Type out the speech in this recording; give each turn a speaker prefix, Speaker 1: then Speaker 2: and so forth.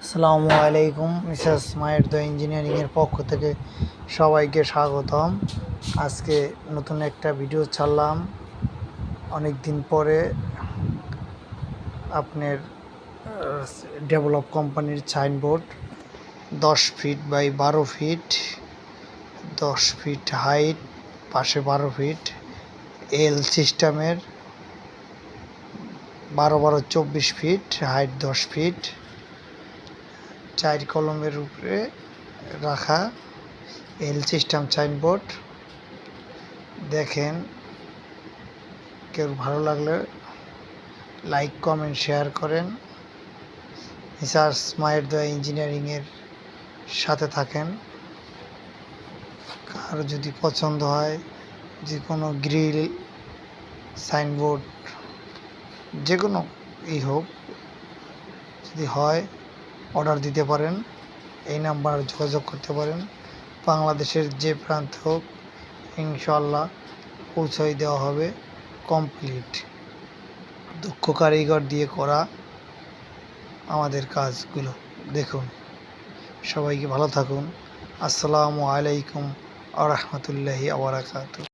Speaker 1: আসসালামু আলাইকুম। মিসেস মায়ের দ্য ইঞ্জিনিয়ারিংয়ের পক্ষ থেকে সবাইকে স্বাগতম। আজকে নতুন একটা ভিডিও ছাড়লাম অনেক দিন পরে। আপনার ডেভেলপ কোম্পানির signboard 10 feet by 12 feet, 10 feet height, পাশে 12 ফিট, এল সিস্টেমের 12 12 24 ফিট, হাইট 10 ফিট, 4 কলমের উপরে রাখা এল সিস্টেম সাইনবোর্ড। দেখেন, কেউ ভালো লাগলে লাইক কমেন্ট শেয়ার করেন। মিসেস মায়ের দ্য ইঞ্জিনিয়ারিংয়ের সাথে থাকেন। কারো যদি পছন্দ হয়, যে কোনো গ্রিল, সাইনবোর্ড, যে কোনো হোক, যদি হয় অর্ডার দিতে পারেন। এই নাম্বার যোগাযোগ করতে পারেন। বাংলাদেশের যে প্রান্ত হোক, ইনশাল্লাহ পৌঁছে দেওয়া হবে। কমপ্লিট দক্ষ কারিগর দিয়ে করা আমাদের কাজগুলো। দেখুন, সবাইকে ভালো থাকুন। আসসালামু আলাইকুম ওয়া রাহমাতুল্লাহি ওয়া বারাকাতুহু।